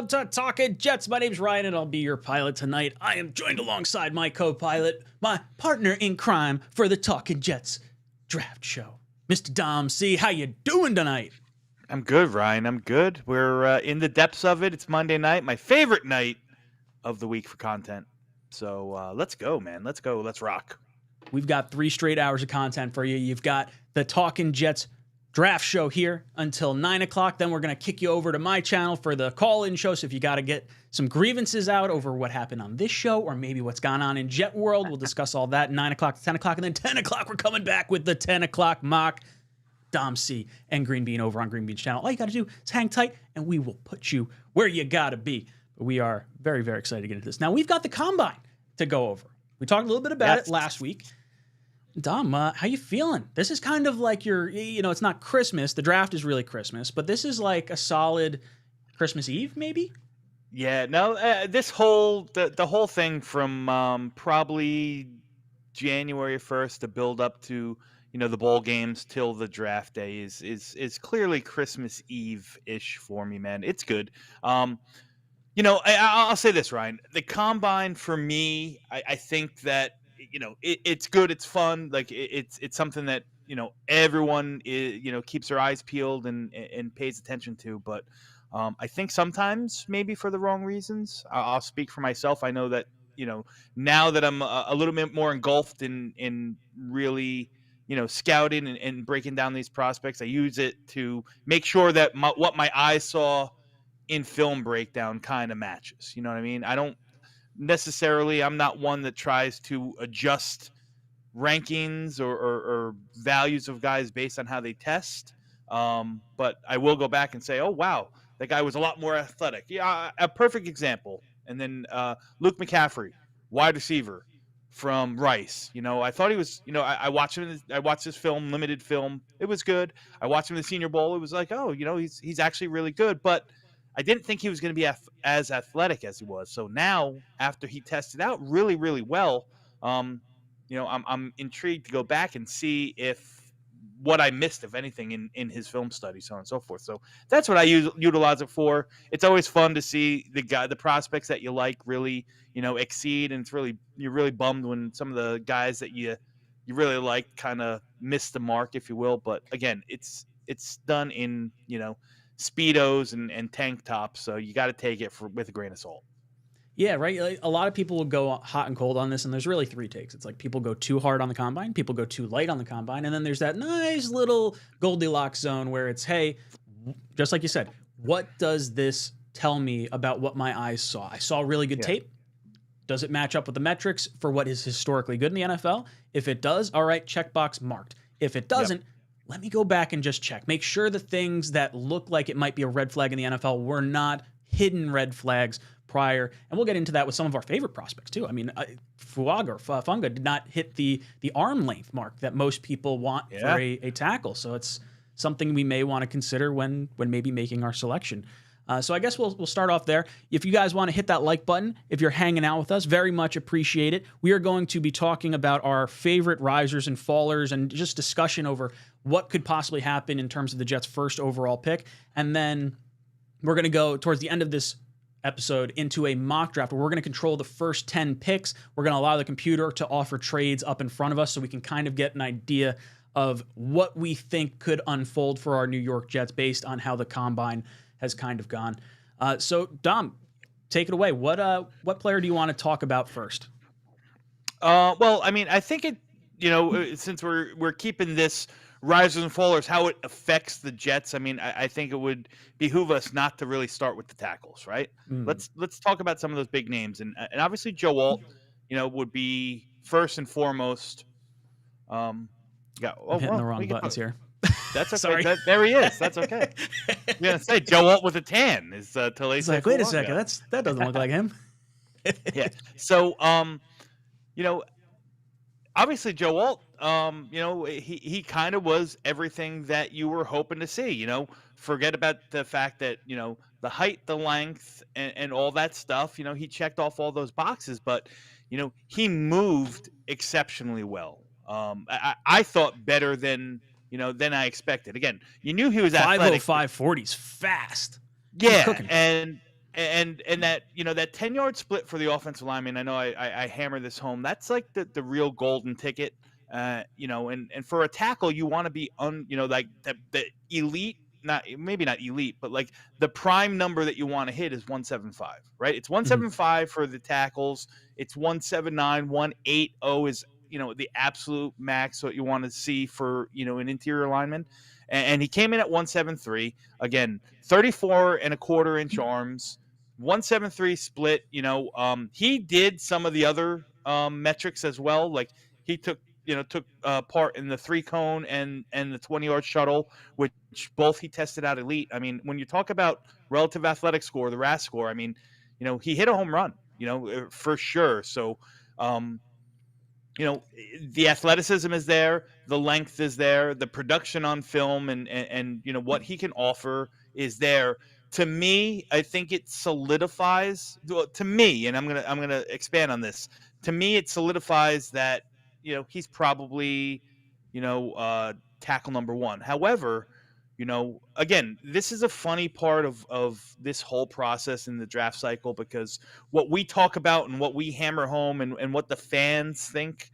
episode to Talkin' Jets. My name's Ryan, and I'll be your pilot tonight. I am joined alongside my co-pilot, my partner in crime for the Talkin' Jets draft show, Mr. 𝐷𝐲𝐚. How you doing tonight? I'm good, Ryan. I'm good. We're in the depths of it. It's Monday night, my favorite night of the week for content. So let's go, man. Let's go. Let's rock. We've got 3 straight hours of content for you. You've got the Talkin' Jets draft show here until 9 o'clock. Then we're going to kick you over to my channel for the call-in show. So if you got to get some grievances out over what happened on this show or maybe what's gone on in Jet World, we'll discuss all that 9 o'clock to 10 o'clock. And then 10 o'clock, we're coming back with the 10 o'clock mock. 𝐷𝐲𝐚 and Green Bean over on Green Bean's channel. All you got to do is hang tight, and we will put you where you got to be. But we are very, very excited to get into this. Now, we've got the Combine to go over. We talked a little bit about it last week. Dom, how you feeling? This is kind of like it's not Christmas. The draft is really Christmas, but this is like a solid Christmas Eve, maybe? Yeah, no, this whole, the whole thing from probably January 1st to build up to, the bowl games till the draft day is clearly Christmas Eve-ish for me, man. It's good. I'll say this, Ryan. The Combine for me, I think that, it's good. It's fun. Like it's something that, everyone keeps their eyes peeled and pays attention to. But I think sometimes maybe for the wrong reasons. I'll speak for myself. I know that, now that I'm a little bit more engulfed in really, scouting and breaking down these prospects, I use it to make sure that what my eyes saw in film breakdown kind of matches. You know what I mean? I don't necessarily, I'm not one that tries to adjust rankings or values of guys based on how they test. But I will go back and say, oh, wow, that guy was a lot more athletic. Yeah, a perfect example. And then Luke McCaffrey, wide receiver from Rice. I thought he was, I watched him. I watched this film, limited film. It was good. I watched him in the Senior Bowl. It was like, oh, he's actually really good. But I didn't think he was going to be as athletic as he was. So now, after he tested out really, really well, I'm intrigued to go back and see if what I missed, if anything, in his film study, so on and so forth. So that's what I utilize it for. It's always fun to see the prospects that you like really, exceed, and you're really bummed when some of the guys that you really like kind of miss the mark, if you will. But again, it's done in Speedos and tank tops, so you got to take it with a grain of salt. Yeah, right. Like, a lot of people will go hot and cold on this, and there's really 3 takes. It's like people go too hard on the Combine, people go too light on the Combine, and then there's that nice little Goldilocks zone where it's, hey, just like you said, what does this tell me about what my eyes saw? I saw really good tape. Does it match up with the metrics for what is historically good in the NFL? If it does, all right, checkbox marked. If it doesn't, let me go back and just check. Make sure the things that look like it might be a red flag in the NFL were not hidden red flags prior. And we'll get into that with some of our favorite prospects too. I mean, Funga did not hit the arm length mark that most people want for a tackle. So it's something we may want to consider when maybe making our selection. So I guess we'll start off there. If you guys want to hit that like button, if you're hanging out with us, very much appreciate it. We are going to be talking about our favorite risers and fallers and just discussion over what could possibly happen in terms of the Jets' first overall pick. And then we're going to go towards the end of this episode into a mock draft where we're going to control the first 10 picks. We're going to allow the computer to offer trades up in front of us so we can kind of get an idea of what we think could unfold for our New York Jets based on how the Combine has kind of gone. So, Dom, take it away. What player do you want to talk about first? Well, I mean, I think since we're keeping this risers and fallers, how it affects the Jets. I mean, I think it would behoove us not to really start with the tackles, right? Let's talk about some of those big names, and obviously Joe Alt, would be first and foremost. I'm hitting the wrong buttons here. That's okay. Sorry. There he is. That's okay. I'm gonna say Joe Alt with a tan is Talkin. It's like, wait a second, that doesn't look like him. Yeah. So obviously Joe Alt, he kind of was everything that you were hoping to see. Forget about the fact that the height, the length, and all that stuff. He checked off all those boxes, but he moved exceptionally well. I thought better than I expected. Again, you knew he was athletic. 5:05 40's fast. Yeah, and and that that 10-yard split for the offensive lineman. I know I hammer this home. That's like the real golden ticket. And for a tackle, you want to be like the elite, not maybe not elite, but like the prime number that you want to hit is 175, right? It's Mhm. 175 for the tackles. It's 179, 180 is the absolute max what you want to see for an interior lineman. And he came in at 173. Again, 34 and a quarter inch arms, 173 split. He did some of the other metrics as well. Like he took part in the 3-cone and the 20-yard shuttle, which both he tested out elite. I mean, when you talk about relative athletic score, the RAS score, I mean, he hit a home run, for sure. So, um, the athleticism is there, the length is there, the production on film and what he can offer is there. To me, I think it solidifies to me, and I'm gonna expand on this. To me, it solidifies that he's probably tackle number one. However, again, this is a funny part of this whole process in the draft cycle, because what we talk about and what we hammer home and what the fans think,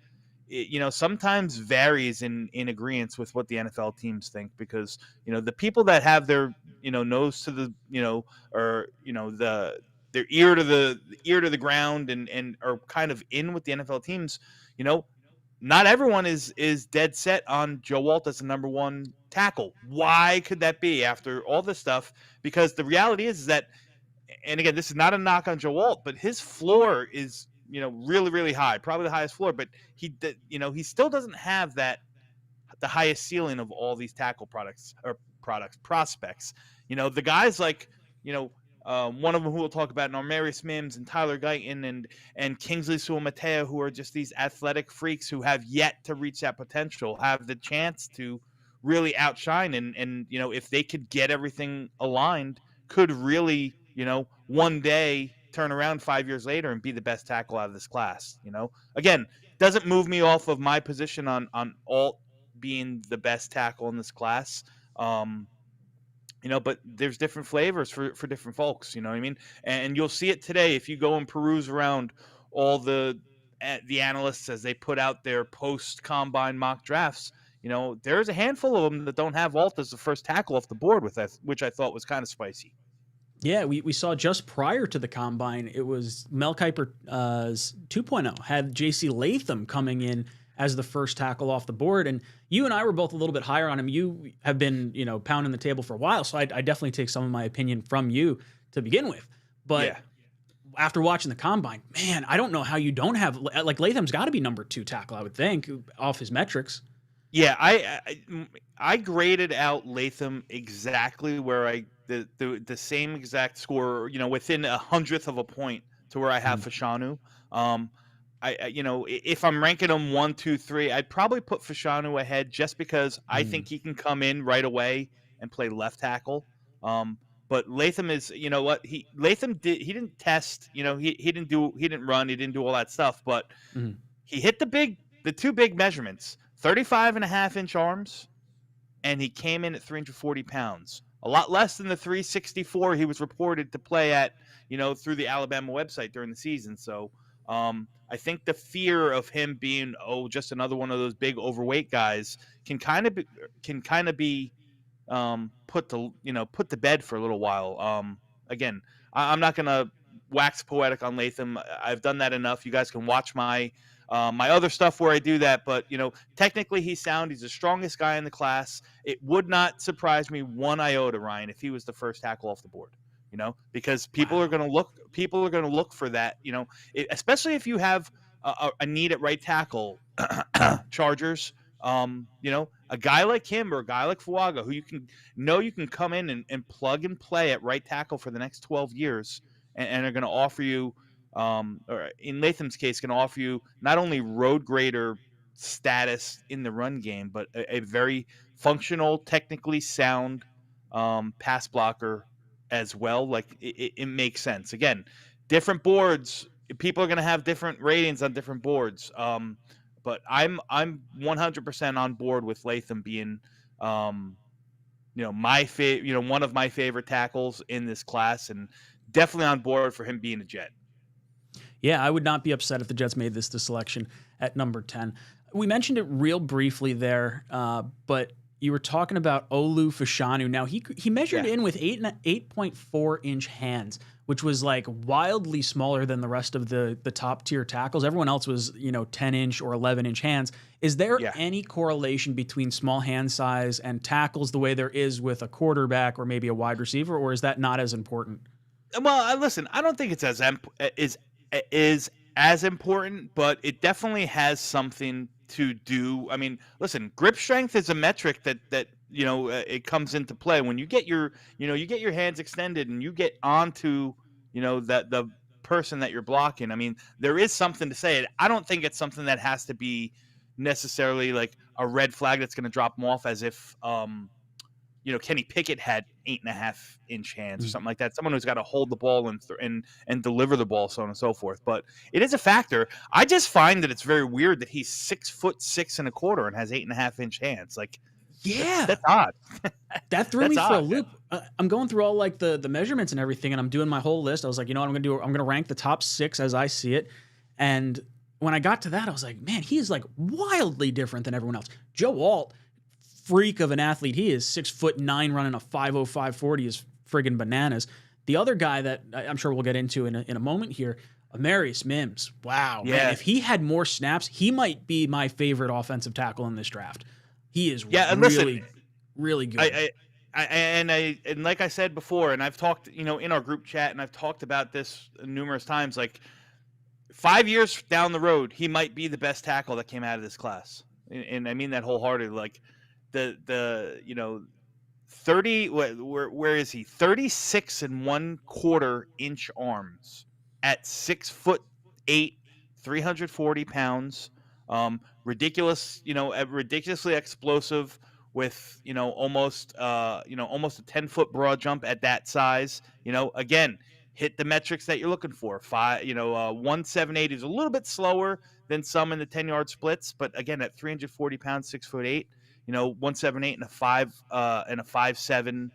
sometimes varies in agreement with what the NFL teams think, because the people that have their nose to the or their ear to the ground and are kind of in with the NFL teams, you know not everyone is dead set on Joe Walt as the number one tackle. Why could that be after all this stuff? Because the reality is that, and again, this is not a knock on Joe Walt, but his floor is really really high, probably the highest floor. But he still doesn't have the highest ceiling of all these tackle prospects. The guys like one of them who we'll talk about, Normarius Mims and Tyler Guyton and 𝐃𝐨𝐦 𝐂, who are just these athletic freaks who have yet to reach that potential, have the chance to really outshine and if they could get everything aligned, could really one day turn around 5 years later and be the best tackle out of this class. Again, doesn't move me off of my position on Alt being the best tackle in this class. But there's different flavors for different folks. You know what I mean? And you'll see it today if you go and peruse around all the analysts as they put out their post combine mock drafts. There's a handful of them that don't have Alt as the first tackle off the board with us, which I thought was kind of spicy. Yeah, we saw just prior to the combine, it was Mel Kiper's 2.0 had J.C. Latham coming in as the first tackle off the board. And you and I were both a little bit higher on him. You have been, pounding the table for a while. So I definitely take some of my opinion from you to begin with. But Yeah. after watching the combine, man, I don't know how you don't have, like, Latham's got to be number 2 tackle, I would think, off his metrics. Yeah, I graded out Latham exactly where the same exact score, within 100th of a point to where I have Fashanu. If I'm ranking them 1, 2, 3, I'd probably put Fashanu ahead just because I think he can come in right away and play left tackle. But Latham is, Latham he didn't test, he didn't run, he didn't do all that stuff, but he hit the two big measurements, 35.5-inch arms, and he came in at 340 pounds. A lot less than the 364 he was reported to play at, through the Alabama website during the season. So I think the fear of him being just another one of those big overweight guys can kind of be put to bed for a little while. Again, I'm not gonna wax poetic on Latham. I've done that enough. You guys can watch my other stuff where I do that. But technically he's sound. He's the strongest guy in the class. It would not surprise me one iota, Ryan, if he was the first tackle off the board. Because people are going to look for that. Especially if you have a need at right tackle. Chargers. A guy like him or a guy like Fuaga, who you can come in and plug and play at right tackle for the next 12 years, and are going to offer you, or in Latham's case, going to offer you not only road grader status in the run game, but a very functional, technically sound pass blocker as well. Like it makes sense. Again, different boards, people are going to have different ratings on different boards. But I'm 100% on board with Latham being, my one of my favorite tackles in this class, and definitely on board for him being a Jet. Yeah, I would not be upset if the Jets made this the selection at number 10. We mentioned it real briefly there, but you were talking about Olu Fashanu. Now he measured in with 8.4-inch hands, which was like wildly smaller than the rest of the top tier tackles. Everyone else was 10-inch or 11-inch hands. Is there any correlation between small hand size and tackles the way there is with a quarterback or maybe a wide receiver, or is that not as important? Well, listen, I don't think it's is as important, but it definitely has something to do. I mean, listen, grip strength is a metric that it comes into play when you get your hands extended and you get onto that the person that you're blocking. I mean, there is something to say. I don't think it's something that has to be necessarily like a red flag that's going to drop them off, as if Kenny Pickett had 8.5-inch hands or something like that. Someone who's got to hold the ball and deliver the ball, so on and so forth. But it is a factor. I just find that it's very weird that he's 6'6.25" and has 8.5-inch hands. Like, that's odd. That threw me for a loop. I'm going through all like the measurements and everything, and I'm doing my whole list. I was like, what I'm going to do? I'm going to rank the top 6 as I see it. And when I got to that, I was like, man, he is like wildly different than everyone else. Joe Alt, freak of an athlete he is, 6'9", running a 5.05 40 is friggin' bananas. The other guy that I'm sure we'll get into in a moment here, Amarius Mims. Wow, man, if he had more snaps, he might be my favorite offensive tackle in this draft. He is really good. And like I said before, and I've talked, in our group chat, and I've talked about this numerous times. Like 5 years down the road, he might be the best tackle that came out of this class, and I mean that wholeheartedly. Like, the 30 where is he 36.25-inch arms at 6'8", 340 pounds, ridiculously explosive with almost a 10-foot broad jump at that size. Again, hit the metrics that you're looking for. 178 is a little bit slower than some in the 10-yard splits, but again, at 340 pounds, 6'8", 178 and a 5'7",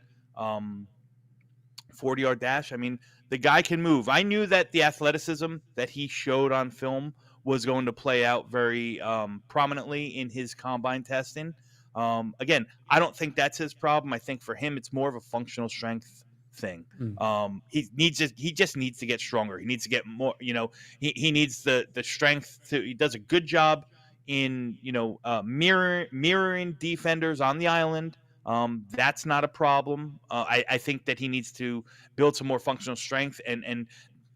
40-yard dash. I mean, the guy can move. I knew that the athleticism that he showed on film was going to play out very prominently in his combine testing. Again, I don't think that's his problem. I think for him, it's more of a functional strength thing. He just needs to get stronger. He needs to get more. He needs the strength to. He does a good job in mirroring defenders on the island. That's not a problem. I think that he needs to build some more functional strength and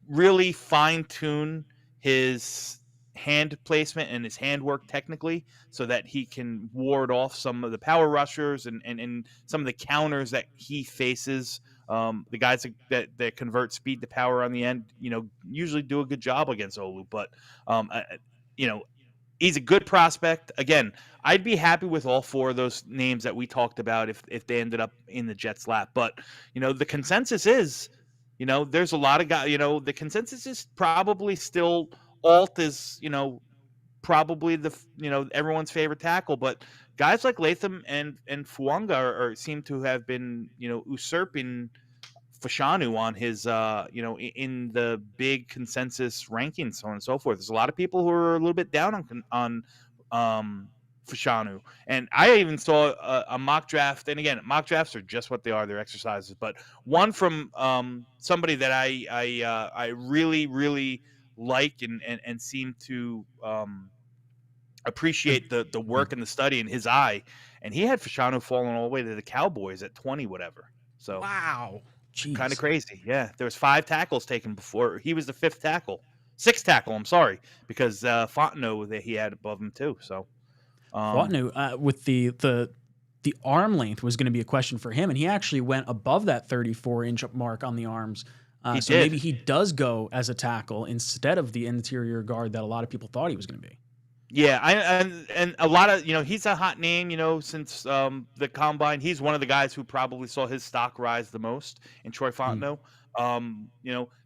really fine-tune his hand placement and his handwork technically, so that he can ward off some of the power rushers and some of the counters that he faces. The guys that convert speed to power on the end, usually do a good job against Olu. But he's a good prospect. Again, I'd be happy with all 4 of those names that we talked about if they ended up in the Jets' lap. But, the consensus is, there's a lot of guys, the consensus is probably still Alt is, probably everyone's favorite tackle. But guys like Latham and Fuanga seem to have been, usurping Fashanu on his, in the big consensus rankings, so on and so forth. There's a lot of people who are a little bit down on Fashanu, and I even saw a mock draft. And again, mock drafts are just what they are; they're exercises. But one from somebody that I really really like and seem to appreciate the work and the study in his eye, and he had Fashanu falling all the way to the Cowboys at 20 whatever. So wow. Kind of crazy. Yeah. There was 5 tackles taken before. He was the 5th tackle. 6th tackle, I'm sorry, because Fontenot that he had above him too. So Fontenot with the arm length was going to be a question for him, and he actually went above that 34-inch mark on the arms. So maybe he does go as a tackle instead of the interior guard that a lot of people thought he was going to be. Yeah, and a lot of he's a hot name since the combine. He's one of the guys who probably saw his stock rise the most in Troy Fontenot.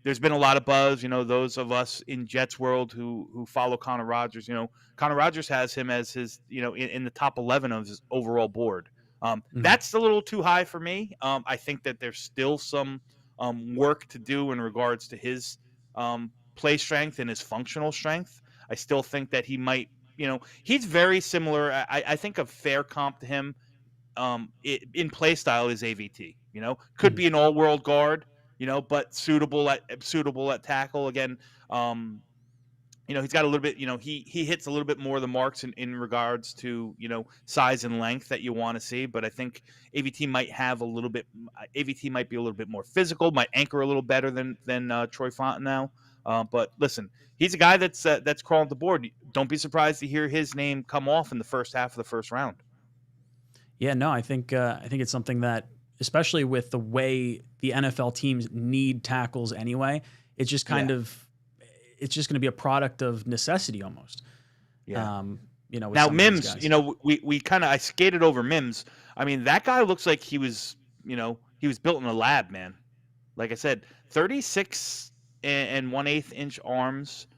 There's been a lot of buzz. Those of us in Jets world who follow Connor Rogers. Connor Rogers has him as his in the top 11 of his overall board. That's a little too high for me. I think that there's still some work to do in regards to his play strength and his functional strength. I still think that he might, he's very similar. I think a fair comp to him in play style is AVT. Could Mhm. be an all world guard, but suitable at tackle. Again, he's got a little bit, he hits a little bit more of the marks in regards to, size and length that you want to see. But I think AVT might have a little bit, AVT might be a little bit more physical, might anchor a little better than Troy Fontenot. But listen, he's a guy that's crawling the board. Don't be surprised to hear his name come off in the first half of the first round. Yeah, no, I think it's something that, especially with the way the NFL teams need tackles anyway, it's just kind Yeah. of it's just going to be a product of necessity almost. Yeah. With Now some of these Mims, guys. we kind of I skated over Mims. I mean, that guy looks like he was built in a lab, man. Like I said, 36 and 1/8 inch arms.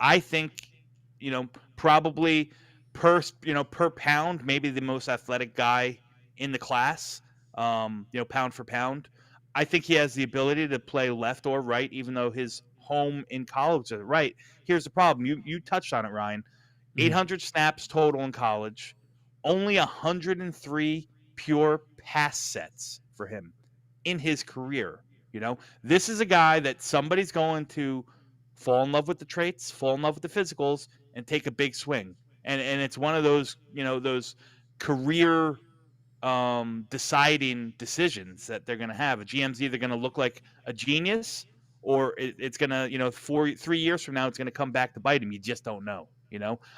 I think, probably per pound, maybe the most athletic guy in the class. Pound for pound. I think he has the ability to play left or right, even though his home in college is right. Here's the problem. You touched on it, Ryan. Mhm. 800 snaps total in college, only 103 pure pass sets for him in his career. This is a guy that somebody's going to fall in love with the traits, fall in love with the physicals, and take a big swing. And it's one of those, those career deciding decisions that they're going to have. A GM's either going to look like a genius, or it's going to, 3 years from now, it's going to come back to bite him. You just don't know.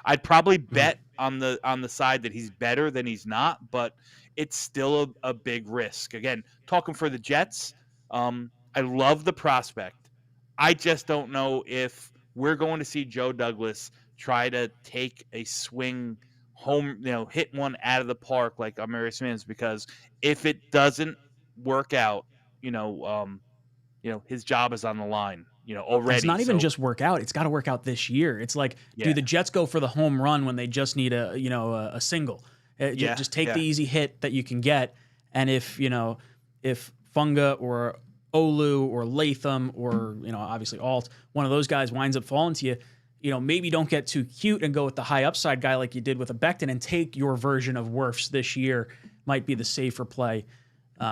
I'd probably Mhm. bet on the side that he's better than he's not, but it's still a big risk. Again, talking for the Jets, I love the prospect. I just don't know if we're going to see Joe Douglas try to take a swing home, hit one out of the park like Amarius Mims, because if it doesn't work out, his job is on the line, And it's already. not even So just work out; it's got to work out this year. It's like, do yeah, the Jets go for the home run when they just need a single? yeah, Just take yeah, the easy hit that you can get, and if Funga or Olu or Latham or obviously Alt, one of those guys winds up falling to you, maybe don't get too cute and go with the high upside guy like you did with a Becton and take your version of Wirfs this year. Might be the safer play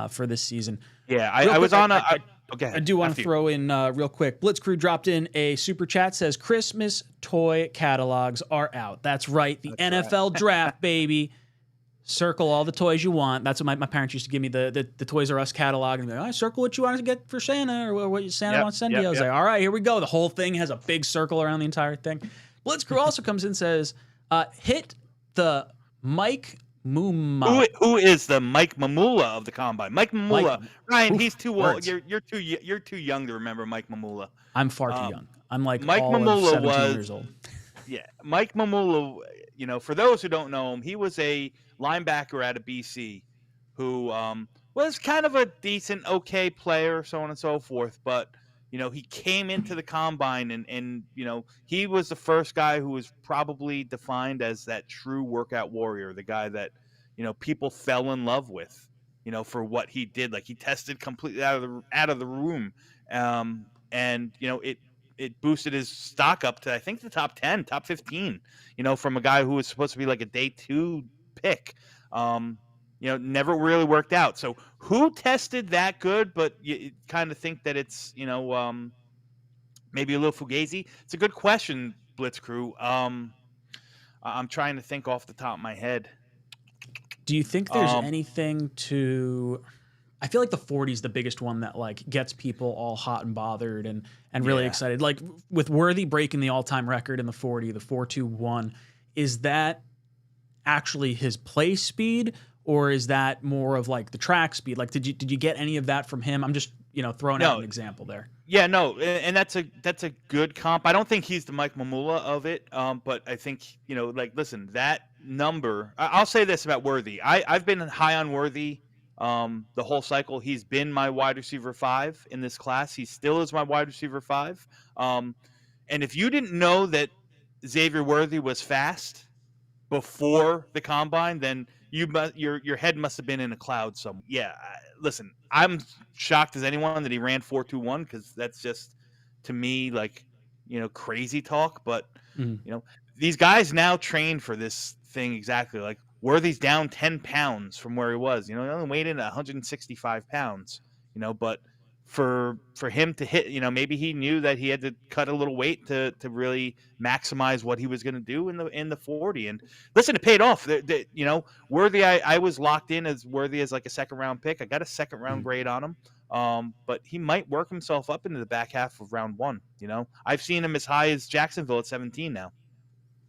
for this season. yeah. Real I quick, was on a. Go I ahead. do want to After you. throw in real quick. Blitz Crew dropped in a super chat, says Christmas toy catalogs are out. That's right. The That's right. NFL draft, baby. Circle all the toys you want. That's what my parents used to give me the Toys R Us catalog. And be like, circle what you want to get for Santa or what Santa Yep, wants to send you. yep, I was yep. like, all right, here we go. The whole thing has a big circle around the entire thing. Blitz Crew also comes in and says, hit the Mike Muma. Who is the Mike Mamula of the combine? Mike Mike, Mamula. Ryan, oof, he's too old. words. You're too young to remember Mike Mamula. I'm far too Um, young. I'm like Mike all of Mamula 17 was years old. Yeah, Mike Mamula. For those who don't know him, he was a linebacker out of BC who was kind of a decent, okay player, so on and so forth. But he came into the combine and he was the first guy who was probably defined as that true workout warrior, the guy that people fell in love with, for what he did. Like, he tested completely out of the room, and it boosted his stock up to, I think, the top 10, top 15, from a guy who was supposed to be like a day 2 pick. Never really worked out. So who tested that good, but you kind of think that it's, maybe a little fugazi? It's a good question, Blitz Crew. I'm trying to think off the top of my head. Do you think there's anything to? I feel like the 40 is the biggest one that like gets people all hot and bothered and really Yeah. excited. Like with Worthy breaking the all-time record in the 40, the 4.21, is that actually his play speed or is that more of like the track speed? Like did you get any of that from him? I'm just, throwing out No. an example there. Yeah, no, and that's a good comp. I don't think he's the Mike Mamula of it, but I think listen, that number. I'll say this about Worthy. I've been high on Worthy the whole cycle. He's been my wide receiver 5 in this class. He still is my wide receiver 5. And if you didn't know that Xavier Worthy was fast, before the combine, then your head must have been in a cloud somewhere. Yeah, listen, I'm shocked as anyone that he ran 4.21 because that's just to me like crazy talk. But Mhm. these guys now train for this thing exactly. Like Worthy's down 10 pounds from where he was. He only weighed in at 165 pounds. But for him to hit, maybe he knew that he had to cut a little weight to really maximize what he was going to do in the 40. And listen, it paid off. Worthy, I was locked in as Worthy as like a second round pick. I got a second round Mhm. grade on him. But he might work himself up into the back half of round one. I've seen him as high as Jacksonville at 17 now.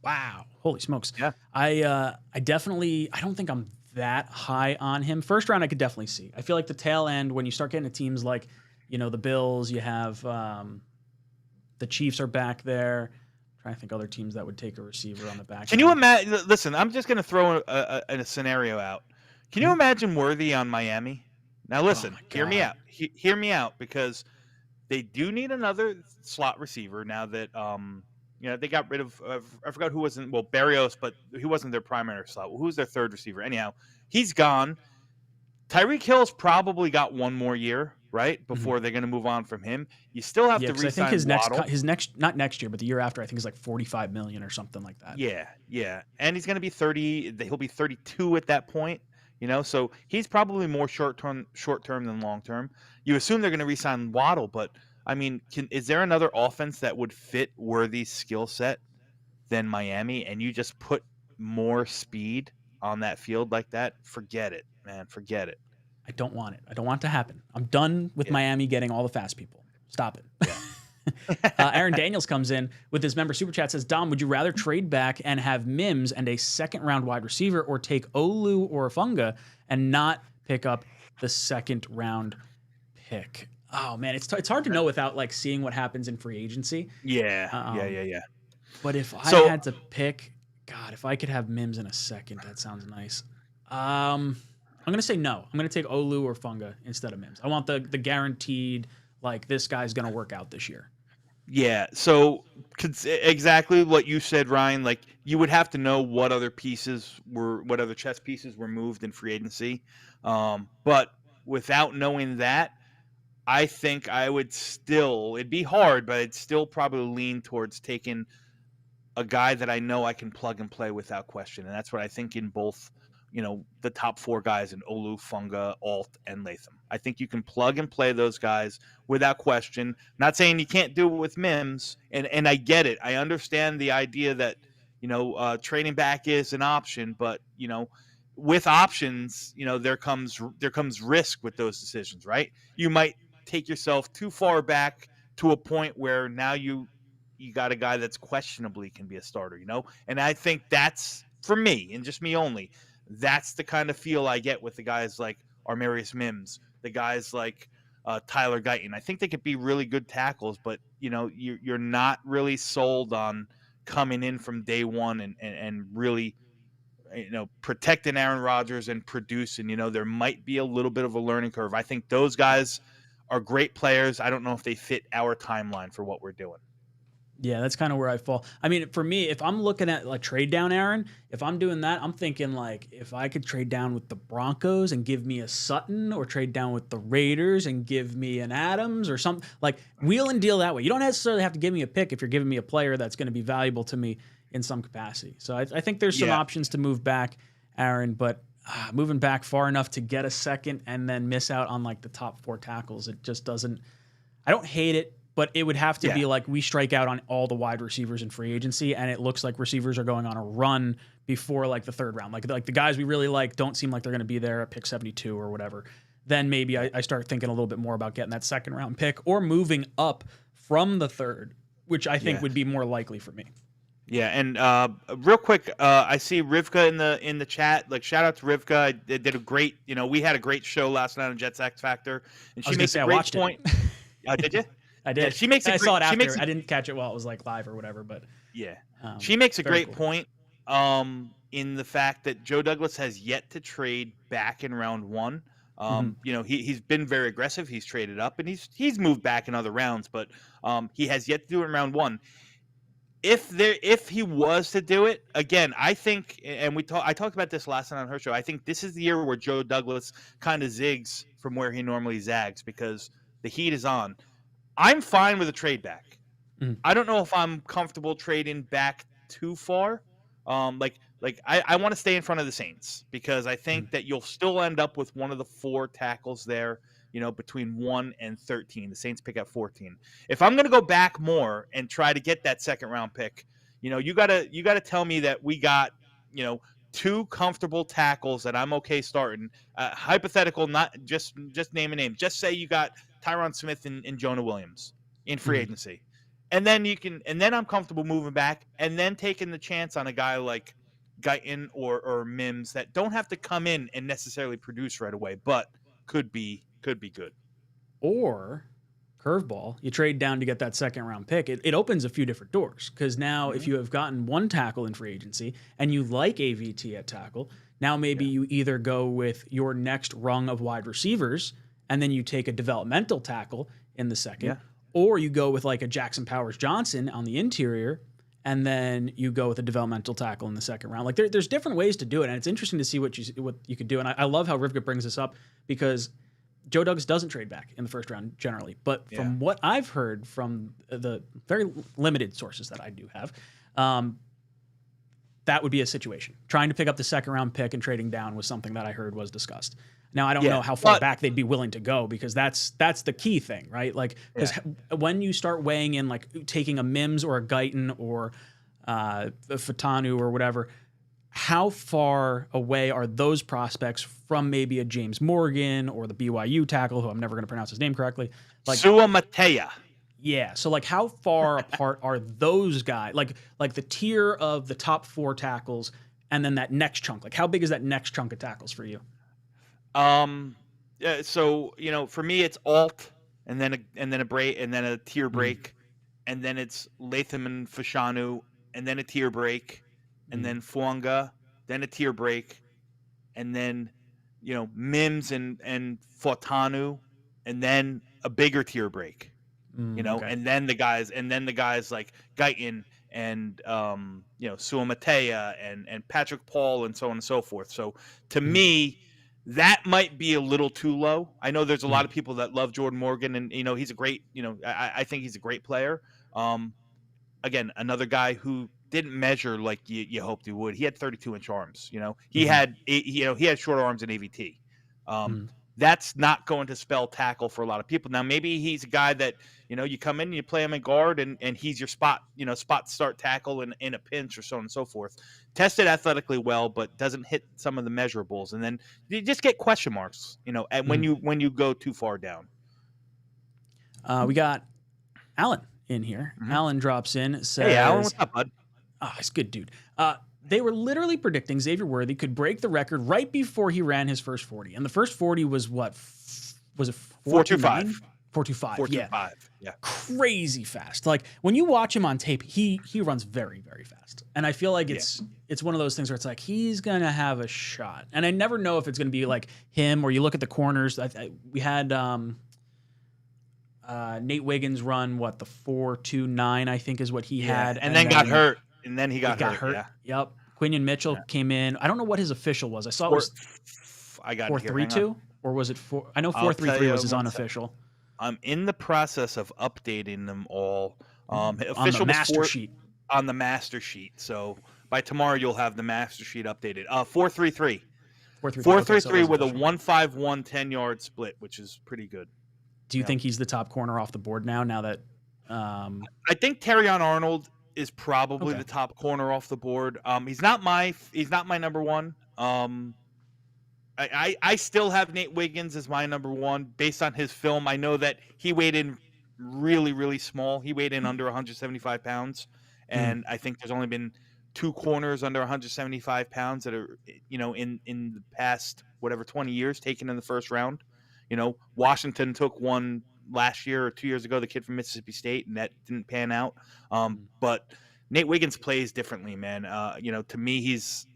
Wow. Holy smokes. Yeah. I definitely, I don't think I'm that high on him. First round, I could definitely see. I feel like the tail end, when you start getting to teams like, the Bills, you have the Chiefs are back there. I'm trying to think other teams that would take a receiver on the back Can you end. imagine? Listen, I'm just going to throw a scenario out. Can you Mhm. imagine Worthy on Miami? Now, Oh listen, my hear me God. out. Hear me out because they do need another slot receiver now that they got rid of I forgot who wasn't Barrios, but he wasn't their primary slot. Who was their third receiver? Anyhow, he's gone. Tyreek Hill's probably got one more year, right, Mhm. before they're going to move on from him. You still have Yeah, to because I think re-sign Waddle. his next, not next year, but the year after, I think is like 45 million or something like that. Yeah, yeah, and he's going to be 30. He'll be 32 at that point. So he's probably more short term than long term. You assume they're going to re-sign Waddle, but I mean, is there another offense that would fit Worthy's skill set than Miami? And you just put more speed on that field like that? Forget it, man. Forget it. I don't want it. I don't want it to happen. I'm done with Yeah, Miami getting all the fast people. Stop it. yeah. Aaron Daniels comes in with his member super chat, says, Dom, would you rather trade back and have Mims and a second round wide receiver, or take Olu or Funga and not pick up the second round pick? Oh man, it's hard to know without like seeing what happens in free agency. Yeah, yeah, Um, yeah, yeah. but if I So had to pick, God, if I could have Mims in a second, that sounds nice. I'm gonna say no. I'm gonna take Olu or Funga instead of Mims. I want the guaranteed, like, this guy's gonna work out this year. yeah, so exactly what you said, Ryan. Like you would have to know what other chess pieces were moved in free agency. But without knowing that, I think I would still. It'd be hard, but I'd still probably lean towards taking a guy that I know I can plug and play without question, and that's what I think in both. The top four guys in Olu, Funga, Alt, and Latham. I think you can plug and play those guys without question. Not saying you can't do it with Mims, and I get it. I understand the idea that trading back is an option, but with options, there comes risk with those decisions, right? You might take yourself too far back to a point where now you got a guy that's questionably can be a starter, and I think that's for me and just me only. That's the kind of feel I get with the guys like Armarius Mims, the guys like Tyler Guyton. I think they could be really good tackles, but you're not really sold on coming in from day one and really protecting Aaron Rodgers and producing. There might be a little bit of a learning curve. I think those guys are great players. I don't know if they fit our timeline for what we're doing. Yeah, that's kind of where I fall. I mean, for me, if I'm looking at like trade down Aaron, if I'm doing that, I'm thinking like if I could trade down with the Broncos and give me a Sutton, or trade down with the Raiders and give me an Adams or something, like wheel and deal that way. You don't necessarily have to give me a pick if you're giving me a player that's going to be valuable to me in some capacity. So I think there's some Yeah. options to move back, Aaron, but moving back far enough to get a second and then miss out on like the top four tackles, it just doesn't. I don't hate it, but it would have to Yeah. be like we strike out on all the wide receivers in free agency, and it looks like receivers are going on a run before like the third round. Like the guys we really like don't seem like they're going to be there at pick 72 or whatever. Then maybe I start thinking a little bit more about getting that second round pick or moving up from the third, which I think Yeah. would be more likely for me. Yeah, and real quick, I see Rivka in the chat. Like, shout out to Rivka. They did a great. We had a great show last night on Jets X Factor, and I she was gonna makes say a I great watched point. Did you? I did. Yeah, she makes a I great, saw it she makes after. a, I didn't catch it while it was like live or whatever, but yeah, she makes a very great cool. point. In the fact that Joe Douglas has yet to trade back in round one. He's been very aggressive. He's traded up and he's moved back in other rounds, but he has yet to do it in round one. if he was to do it again, I think, and I talked about this last night on her show. I think this is the year where Joe Douglas kind of zigs from where he normally zags because the heat is on. I'm fine with a trade back. Mhm. I don't know if I'm comfortable trading back too far. I want to stay in front of the Saints because I think that you'll still end up with one of the 4 tackles there, between 1 and 13. The Saints pick at 14. If I'm going to go back more and try to get that second round pick, you gotta tell me that we got, 2 comfortable tackles that I'm okay starting. Hypothetical, not just name a name. Just say you got Tyron Smith and Jonah Williams in free agency. And then I'm comfortable moving back and then taking the chance on a guy like Guyton or Mims that don't have to come in and necessarily produce right away, but could be good. Or curveball, you trade down to get that second round pick. It opens a few different doors because now if you have gotten one tackle in free agency and you like AVT at tackle, now maybe you either go with your next rung of wide receivers and then you take a developmental tackle in the second, or you go with like a Jackson Powers Johnson on the interior and then you go with a developmental tackle in the second round. Like there's different ways to do it, and it's interesting to see what you could do. And I love how Rivka brings this up because Joe Douglas doesn't trade back in the first round generally, but from what I've heard from the very limited sources that I do have, that would be a situation. Trying to pick up the second round pick and trading down was something that I heard was discussed. Now I don't know how far back they'd be willing to go because that's the key thing, right? Like because when you start weighing in like taking a Mims or a Guyton or a Fatanu or whatever, how far away are those prospects from maybe a James Morgan or the BYU tackle, who I'm never going to pronounce his name correctly? Like Suamatea. Yeah. So like how far apart are those guys? Like the tier of the top 4 tackles and then that next chunk. Like how big is that next chunk of tackles for you? So, for me it's Alt and then a break and then a tier break. And then it's Latham and Fashanu and then a tier break. And then Fuanga, then a tier break, and then Mims and Fortanu, and then a bigger tier break. And then the guys like Guyton and Suamatea and Patrick Paul and so on and so forth. So to me, that might be a little too low. I know there's a lot of people that love Jordan Morgan, and he's a great. I think he's a great player. Again, another guy who didn't measure like you hoped he would. He had 32-inch arms. He had short arms in AVT. That's not going to spell tackle for a lot of people. Now maybe he's a guy that you come in and you play him in guard and he's your spot start tackle in a pinch or so on and so forth. Tested athletically well, but doesn't hit some of the measurables, and then you just get question marks. And when you go too far down. We got Alan in here. Alan drops in. Says, "Hey, Alan, what's up, bud?" Oh, he's a good dude. They were literally predicting Xavier Worthy could break the record right before he ran his first 40. And the first 40 was what? Was it 4.25? 4.25. Yeah. Crazy fast. Like when you watch him on tape, he runs very, very fast. And I feel like it's one of those things where it's like he's going to have a shot. And I never know if it's going to be like him or you look at the corners. We had Nate Wiggins run the 4.29, I think is what he had. And then got hurt. And then he got hurt. Yeah. Yep. Quinion Mitchell came in. I don't know what his official was. I saw it was 4.32, or was it 4? I know 4.33 was his unofficial. I'm in the process of updating them all. Official on the master sheet. On the master sheet. So by tomorrow you'll have the master sheet updated. 4.33. 4.33 with a 1.51 10-yard split, which is pretty good. Do you think he's the top corner off the board now that I think Terrion Arnold is probably the top corner off the board. He's not my number one. I still have Nate Wiggins as my number one based on his film. I know that he weighed in really, really small. He weighed in under 175 pounds, and I think there's only been 2 corners under 175 pounds that are in the past 20 years taken in the first round. Washington took one last year or 2 years ago, the kid from Mississippi State, and that didn't pan out. But Nate Wiggins plays differently, man. To me, he's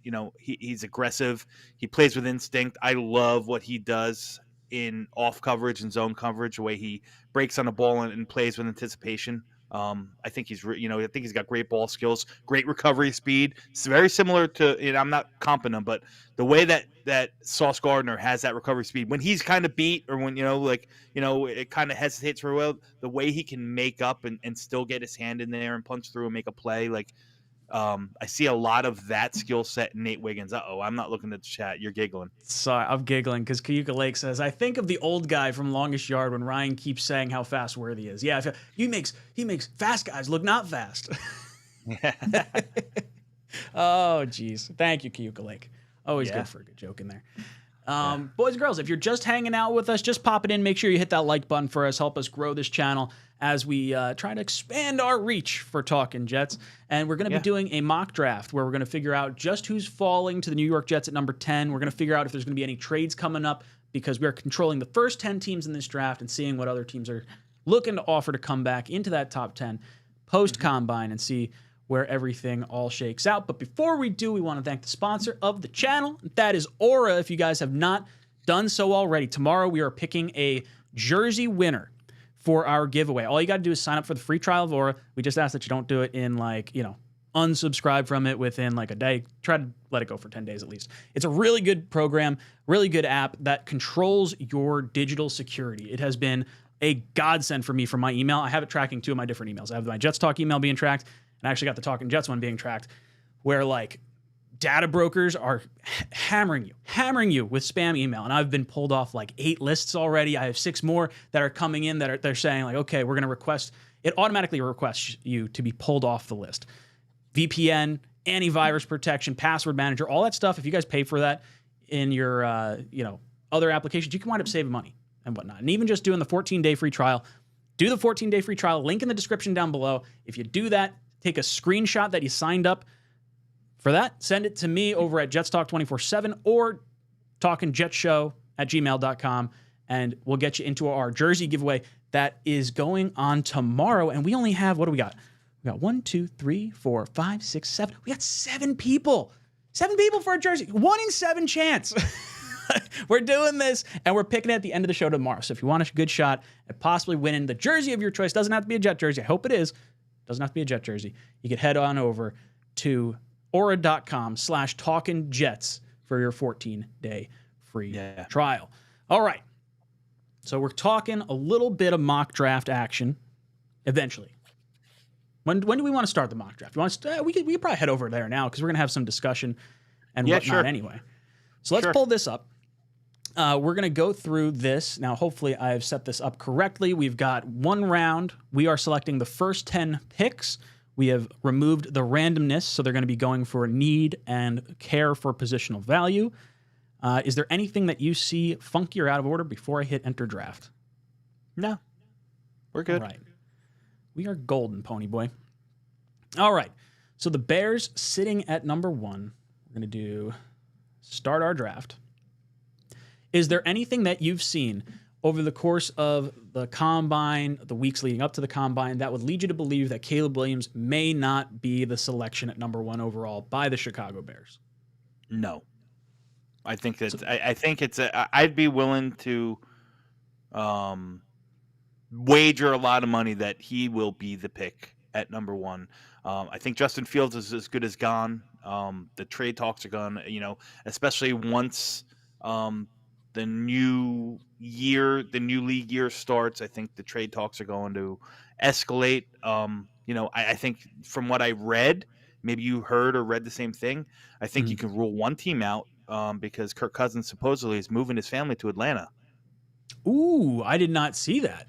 aggressive. He plays with instinct. I love what he does in off coverage and zone coverage, the way he breaks on the ball and plays with anticipation. I think I think he's got great ball skills, great recovery speed. It's very similar to, I'm not comping him, but the way that Sauce Gardner has that recovery speed when he's kind of beat, or when, it kind of hesitates for a while, the way he can make up and still get his hand in there and punch through and make a play. Like, I see a lot of that skill set in Nate Wiggins. I'm not looking at the chat. You're giggling. Sorry, I'm giggling because 𝐂𝐮𝐬 says, I think of the old guy from Longest Yard when Ryan keeps saying how fast Worthy is. Yeah, he makes fast guys look not fast. Oh, geez. Thank you, 𝐂𝐮𝐬. Always good for a good joke in there. Boys and girls, if you're just hanging out with us, just pop it in. Make sure you hit that like button for us. Help us grow this channel as we try to expand our reach for Talkin' Jets. And we're going to be doing a mock draft where we're going to figure out just who's falling to the New York Jets at number 10. We're going to figure out if there's going to be any trades coming up, because we are controlling the first 10 teams in this draft and seeing what other teams are looking to offer to come back into that top 10 post-combine and see where everything all shakes out. But before we do, we want to thank the sponsor of the channel. That is Aura. If you guys have not done so already, tomorrow we are picking a jersey winner for our giveaway. All you got to do is sign up for the free trial of Aura. We just ask that you don't do it in unsubscribe from it within like a day. Try to let it go for 10 days at least. It's a really good program, really good app that controls your digital security. It has been a godsend for me for my email. I have it tracking 2 of my different emails. I have my Jets Talk email being tracked, and I actually got the Talkin' Jets one being tracked, where like data brokers are hammering you with spam email. And I've been pulled off like 8 lists already. I have 6 more that are coming in that they're saying like, okay, we're going to request, it automatically requests you to be pulled off the list. VPN, antivirus protection, password manager, all that stuff. If you guys pay for that in your, other applications, you can wind up saving money and whatnot. And even just doing the 14-day free trial, do the 14-day free trial, link in the description down below. If you do that, take a screenshot that you signed up for that, send it to me over at jetstalk247 or talkinjetshow@gmail.com, and we'll get you into our jersey giveaway that is going on tomorrow. And we only have, what do we got? We got 1, 2, 3, 4, 5, 6, 7. We got 7 people. 7 people for a jersey. 1 in 7 chance. We're doing this, and we're picking it at the end of the show tomorrow. So if you want a good shot at possibly winning the jersey of your choice, doesn't have to be a Jet jersey. I hope it is. Doesn't have to be a Jet jersey. You can head on over to aura.com/talkinjets for your 14-day free trial. All right. So we're talking a little bit of mock draft action eventually. When do we want to start the mock draft? We could probably head over there now because we're going to have some discussion and whatnot anyway. So let's pull this up. We're going to go through this. Now, hopefully I've set this up correctly. We've got 1 round. We are selecting the first 10 picks. We have removed the randomness, so they're going to be going for need and care for positional value. Is there anything that you see funky or out of order before I hit enter draft? No. We're good. All right. We are golden, Pony Boy. All right. So the Bears sitting at number 1. We're going to do start our draft. Is there anything that you've seen over the course of the combine, the weeks leading up to the combine, that would lead you to believe that Caleb Williams may not be the selection at number 1 overall by the Chicago Bears? No. I think that I think it's I'd be willing to wager a lot of money that he will be the pick at number 1. I think Justin Fields is as good as gone. The trade talks are gone, especially once the new league year starts. I think the trade talks are going to escalate. I think from what I read, maybe you heard or read the same thing. I think you can rule one team out because Kirk Cousins supposedly is moving his family to Atlanta. Ooh, I did not see that.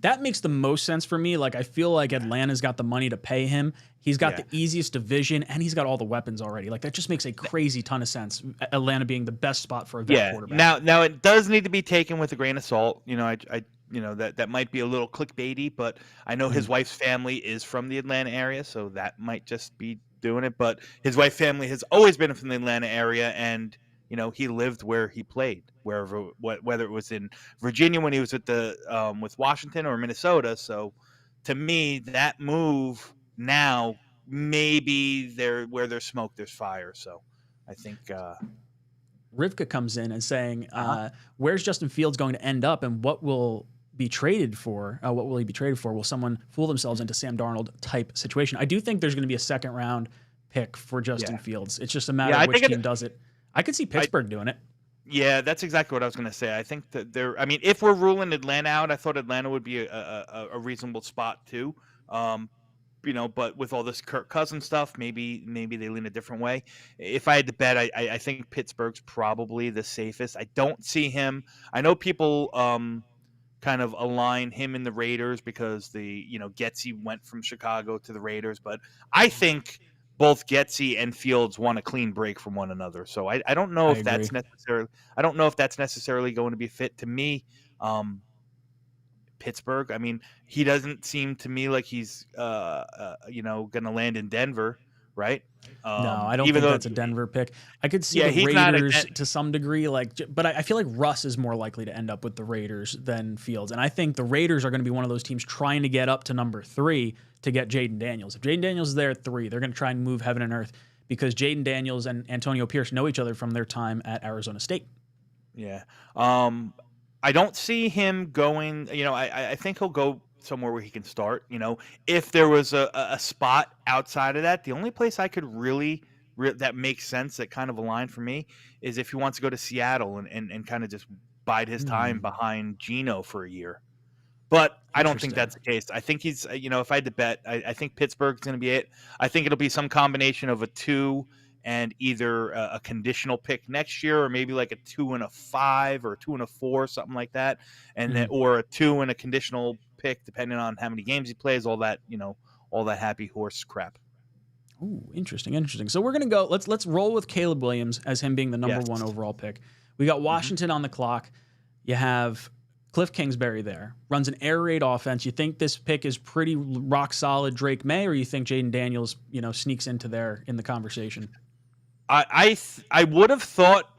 That makes the most sense for me. Like, I feel like Atlanta's got the money to pay him. He's got the easiest division, and he's got all the weapons already. Like, that just makes a crazy ton of sense. Atlanta being the best spot for a vet quarterback. Now it does need to be taken with a grain of salt. That might be a little clickbaity, but I know his wife's family is from the Atlanta area, so that might just be doing it. But his wife's family has always been from the Atlanta area, and he lived where he played, whether it was in Virginia when he was with Washington or Minnesota. So to me, that move now, maybe where there's smoke, there's fire. So I think Rivka comes in and saying, where's Justin Fields going to end up, and what will be traded for? What will he be traded for? Will someone fool themselves into Sam Darnold type situation? I do think there's going to be a second round pick for Justin Yeah. Fields. It's just a matter Yeah, of I which think team does it. I could see Pittsburgh doing it. Yeah, that's exactly what I was going to say. I think that I mean, if we're ruling Atlanta out, I thought Atlanta would be a reasonable spot too. Um, but with all this Kirk Cousins stuff, maybe they lean a different way. If I had to bet, I think Pittsburgh's probably the safest. I don't see him. I know people kind of align him and the Raiders because 𝐂𝐦 went from Chicago to the Raiders, but I think both 𝐂𝐦 and Fields want a clean break from one another. So I don't know I if agree. that's necessarily I don't know if that's necessarily going to be fit to me. Pittsburgh. I mean, he doesn't seem to me like he's going to land in Denver, right? No, I don't Even think though that's a Denver pick. I could see yeah, the he's not a Raiders to some degree, but I feel like Russ is more likely to end up with the Raiders than Fields, and I think the Raiders are going to be one of those teams trying to get up to number 3 to get Jaden Daniels. If Jaden Daniels is there at 3, they're going to try and move heaven and earth because Jaden Daniels and Antonio Pierce know each other from their time at Arizona State. Yeah. I don't see him going, I think he'll go somewhere where he can start, if there was a spot outside of that. The only place I could really that makes sense, that kind of aligned for me, is if he wants to go to Seattle and kind of just bide his time behind Geno for a year. But I don't think that's the case. I think he's, if I had to bet, I think Pittsburgh's going to be it. I think it'll be some combination of a 2 and either a conditional pick next year, or maybe like a 2 and a 5 or a 2 and a 4, something like that, and then or a 2 and a conditional pick, depending on how many games he plays. All that, all that happy horse crap. Ooh, interesting. So we're gonna go. Let's roll with Caleb Williams as him being the number 1 overall pick. We got Washington on the clock. You have Cliff Kingsbury there, runs an air raid offense. You think this pick is pretty rock solid Drake May, or you think Jaden Daniels, sneaks into there in the conversation? I would have thought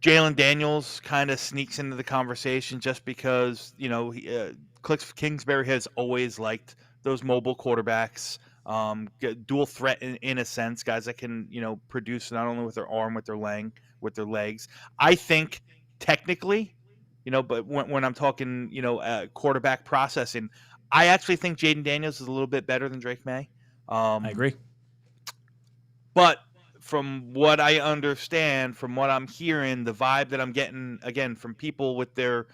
Jalen Daniels kind of sneaks into the conversation just because, Cliff Kingsbury has always liked those mobile quarterbacks, dual threat in a sense, guys that can, produce not only with their arm, with their legs. I think technically, but when I'm talking, quarterback processing, I actually think Jaden Daniels is a little bit better than Drake May. I agree. But from what I understand, from what I'm hearing, the vibe that I'm getting, again, from people with their,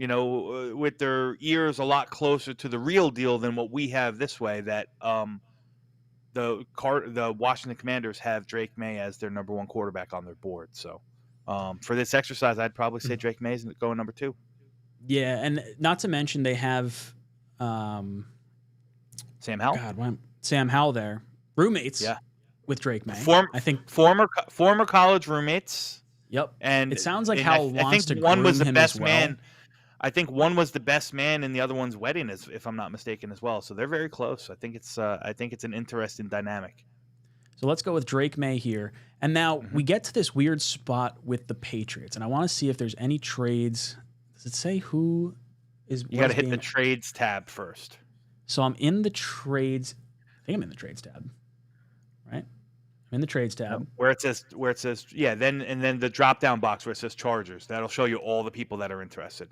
with their ears a lot closer to the real deal than what we have this way, that the Washington Commanders have Drake May as their number 1 quarterback on their board. So for this exercise, I'd probably say Drake May is going number 2. Yeah, and not to mention they have Sam Howell. Sam Howell there, roommates. Yeah. With Drake May. I think former college roommates. Yep. And it sounds like Howell wants to groom him as well. Man. I think one was the best man in the other one's wedding, if I'm not mistaken, as well. So they're very close. I think it's an interesting dynamic. So let's go with Drake May here. And now we get to this weird spot with the Patriots, and I want to see if there's any trades. Does it say who is? You got to hit the trades tab first. So I'm in the trades. I think I'm in the trades tab. Right. I'm in the trades tab. Where it says then the drop down box where it says Chargers. That'll show you all the people that are interested.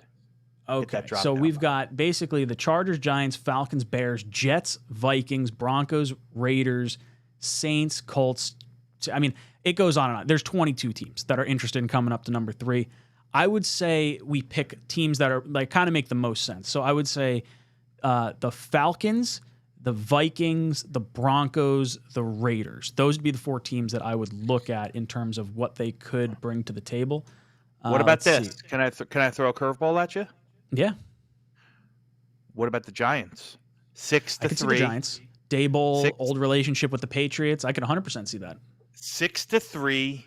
Okay. So we've got basically the Chargers, Giants, Falcons, Bears, Jets, Vikings, Broncos, Raiders, Saints, Colts. I mean, it goes on and on. There's 22 teams that are interested in coming up to number 3. I would say we pick teams that are kind of make the most sense. So I would say the Falcons, the Vikings, the Broncos, the Raiders. Those would be the 4 teams that I would look at in terms of what they could bring to the table. What about this? See. Can I throw a curveball at you? Yeah. What about the Giants? 6-3. I could see the Giants. Daboll, old relationship with the Patriots. I could 100% see that. 6-3.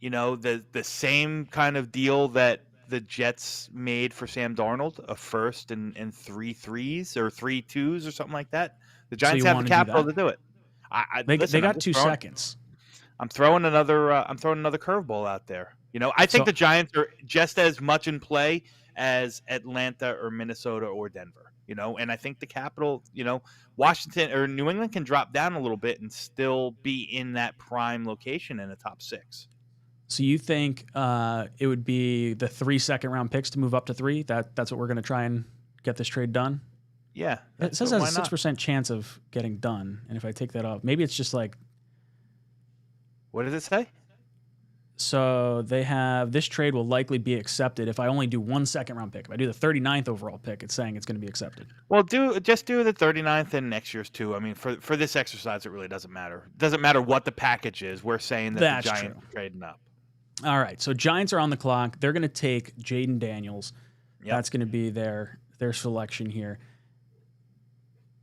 The same kind of deal that the Jets made for Sam Darnold, a first and 3 3s or 3 2s or something like that. The Giants have the capital to do it. They got 2 seconds. I'm throwing another curveball out there. I think the Giants are just as much in play as Atlanta or Minnesota or Denver. And I think the capital, Washington or New England can drop down a little bit and still be in that prime location in the top 6. So you think it would be the 3 second-round picks to move up to 3? That's what we're going to try and get this trade done? Yeah. It says it has a 6% chance of getting done. And if I take that off, maybe it's just like. What does it say? So they have this trade will likely be accepted if I only do 1 second-round pick. If I do the 39th overall pick, it's saying it's going to be accepted. Well, just do the 39th and next year's too. I mean, for this exercise, it really doesn't matter. It doesn't matter what the package is. We're saying that the Giants are trading up. All right, so Giants are on the clock. They're going to take Jaden Daniels. Yep. That's going to be their selection here.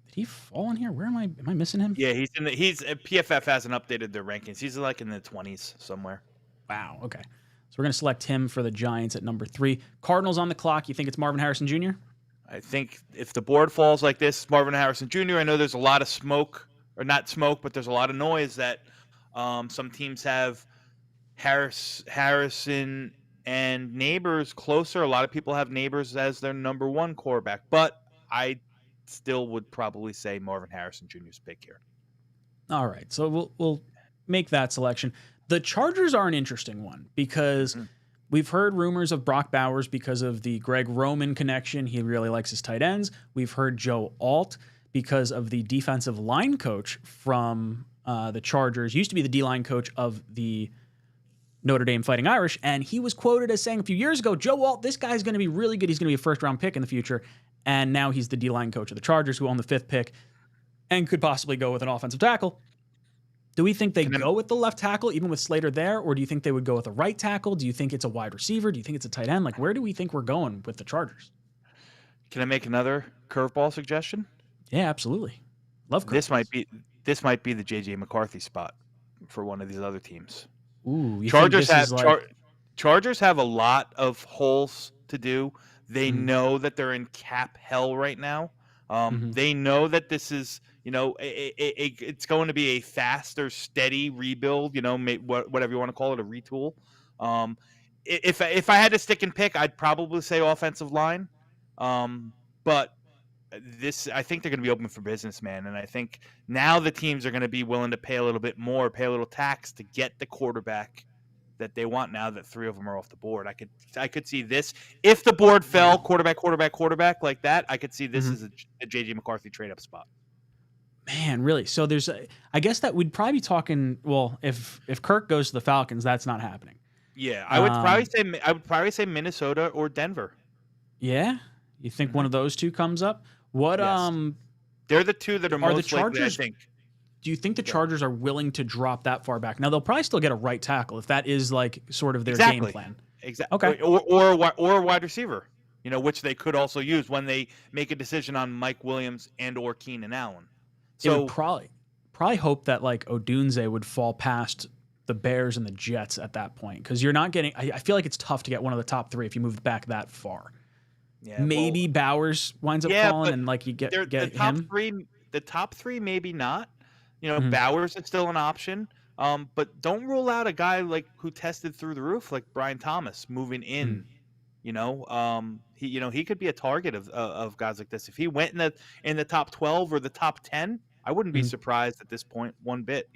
Did he fall in here? Where am I? Am I missing him? Yeah, he's PFF hasn't updated their rankings. He's like in the 20s somewhere. Wow. Okay. So we're going to select him for the Giants at number 3. Cardinals on the clock. You think it's Marvin Harrison Jr.? I think if the board falls like this, Marvin Harrison Jr. I know there's a lot of smoke, or not smoke, but there's a lot of noise that some teams have Harrison and Neighbors closer. A lot of people have Neighbors as their number 1 quarterback, but I still would probably say Marvin Harrison Jr.'s pick here. All right. So we'll make that selection. The Chargers are an interesting one because we've heard rumors of Brock Bowers because of the Greg Roman connection. He really likes his tight ends. We've heard Joe Alt because of the defensive line coach from the Chargers. Used to be the D-line coach of the Notre Dame Fighting Irish, and he was quoted as saying a few years ago, Joe Alt, this guy's going to be really good. He's going to be a first-round pick in the future. And now he's the D-line coach of the Chargers, who own the 5th pick and could possibly go with an offensive tackle. Do we think they go with the left tackle, even with Slater there, or do you think they would go with a right tackle? Do you think it's a wide receiver? Do you think it's a tight end? Like, where do we think we're going with the Chargers? Can I make another curveball suggestion? Yeah, absolutely. Love curveballs. This might be the J.J. McCarthy spot for one of these other teams. Ooh, Chargers have a lot of holes to do. They know that they're in cap hell right now. They know that this is, it's going to be a faster, steady rebuild, whatever you want to call it, a retool. If I had to stick and pick, I'd probably say offensive line. But I think they're going to be open for business, man. And I think now the teams are going to be willing to pay a little bit more, pay a little tax to get the quarterback that they want now that 3 of them are off the board. I could see this. If the board fell quarterback like that, I could see this as a J.J. McCarthy trade-up spot. Man, really? So I guess that we'd probably be talking, well, if Kirk goes to the Falcons, that's not happening. Yeah, I would probably say Minnesota or Denver. Yeah? You think one of those two comes up? What yes. They're the two that are most likely, I think. Do you think the Chargers are willing to drop that far back? Now, they'll probably still get a right tackle if that is like sort of their game plan. Exactly. Okay. Or a wide receiver, which they could also use when they make a decision on Mike Williams and or Keenan Allen. So it would probably hope that like 𝐒 would fall past the Bears and the Jets at that point, because you're not getting. I feel like it's tough to get one of the top 3 if you move back that far. Yeah. Maybe Bowers winds up falling and like you get the top him. The top 3 maybe not. Bowers is still an option, but don't rule out a guy like who tested through the roof, like Brian Thomas, moving in. He could be a target of guys like this. If he went in the top 12 or the top 10, I wouldn't be surprised at this point one bit.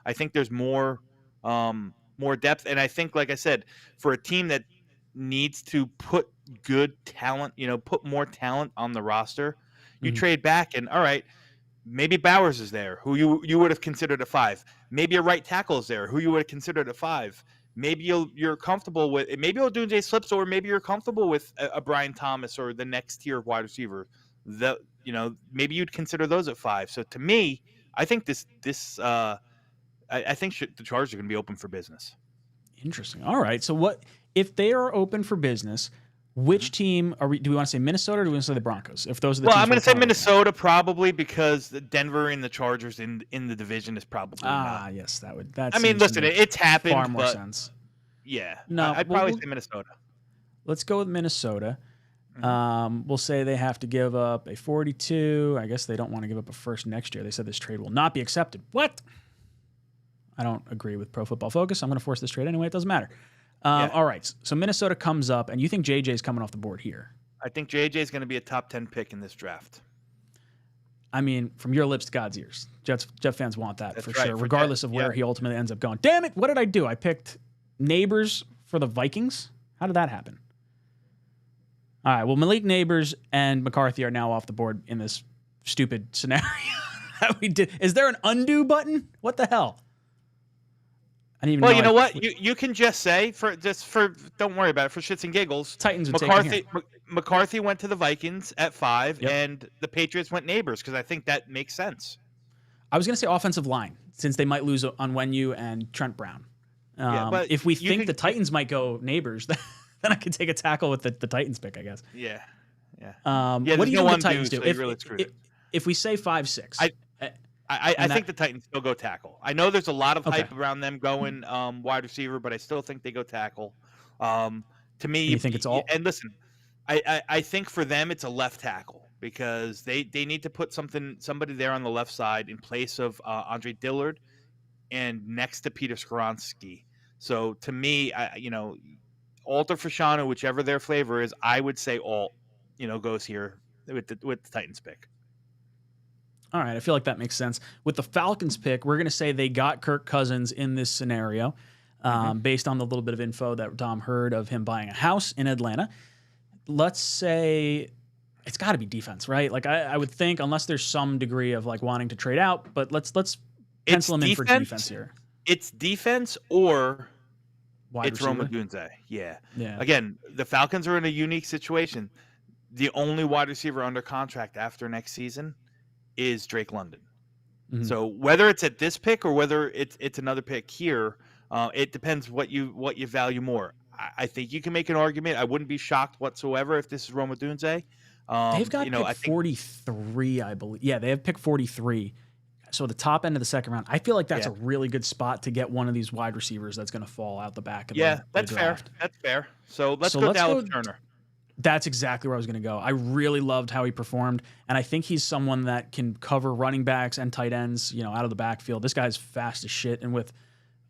I think there's more depth, and I think, like I said, for a team that needs to put good talent, put more talent on the roster, you trade back and all right. Maybe Bowers is there, who you would have considered a 5. Maybe a right tackle is there, who you would have considered a 5. Maybe you're comfortable with it. Maybe Odunze slips, or maybe you're comfortable with a Brian Thomas or the next tier of wide receiver. Maybe you'd consider those at 5. So to me, I think I think the Chargers are going to be open for business. Interesting. All right. So what if they are open for business? Which team do we want to say Minnesota or do we want to say the Broncos? If those are the teams, I'm going to say Minnesota probably because the Denver and the Chargers in the division is probably not. Yes, that would. Listen, it's happened. Far more sense. Yeah, no, I'd probably say Minnesota. Let's go with Minnesota. We'll say they have to give up a 42. I guess they don't want to give up a first next year. They said this trade will not be accepted. What? I don't agree with Pro Football Focus. I'm going to force this trade anyway. It doesn't matter. All right, so Minnesota comes up, and you think JJ's coming off the board here? I think JJ is going to be a top 10 pick in this draft. I mean, from your lips to God's ears. Jet fans want that. That's for right, sure, regardless of where he ultimately ends up going. Damn it, what did I do? I picked Neighbors for the Vikings? How did that happen? All right. Well, Malik Neighbors and McCarthy are now off the board in this stupid scenario that we did. Is there an undo button? What the hell? I didn't even Well, know. you know what? You can just say don't worry about it, for shits and giggles. Titans would take him here. McCarthy went to the Vikings at 5, Yep. and the Patriots went Neighbors, because I think that makes sense. I was going to say offensive line, since they might lose Onwenu and Trent Brown. But if we think the Titans might go Neighbors, then I could take a tackle with the Titans pick, I guess. Yeah. What do you think the Titans do? If we say 5-6, I think the Titans still go tackle. I know there's a lot of hype around them going wide receiver, but I still think they go tackle. To me, you think it's all? And listen, I think for them it's a left tackle, because they need to put somebody there on the left side in place of Andre Dillard and next to Peter Skoronski. So to me, Alt or Fashanu, whichever their flavor is, I would say Alt, goes here with the Titans pick. All right, I feel like that makes sense. With the Falcons pick, we're going to say they got Kirk Cousins in this scenario, based on the little bit of info that Dom heard of him buying a house in Atlanta. Let's say it's got to be defense, right? Like I would think, unless there's some degree of like wanting to trade out, but let's pencil him in for defense here. It's defense or wide receiver. Rome Odunze. Yeah. Yeah. Again, the Falcons are in a unique situation. The only wide receiver under contract after next season is Drake London. Mm-hmm. So whether it's at this pick or whether it's another pick here, it depends what you value more. I think you can make an argument. I wouldn't be shocked whatsoever if this is Rome Odunze. They've got pick 43, I believe. Yeah, they have pick 43. So the top end of the second round, I feel like that's a really good spot to get one of these wide receivers that's going to fall out the back of the that's draft. Fair. That's fair. So let's go Dallas Turner. That's exactly where I was going to go. I really loved how he performed, and I think he's someone that can cover running backs and tight ends, out of the backfield. This guy's fast as shit, and with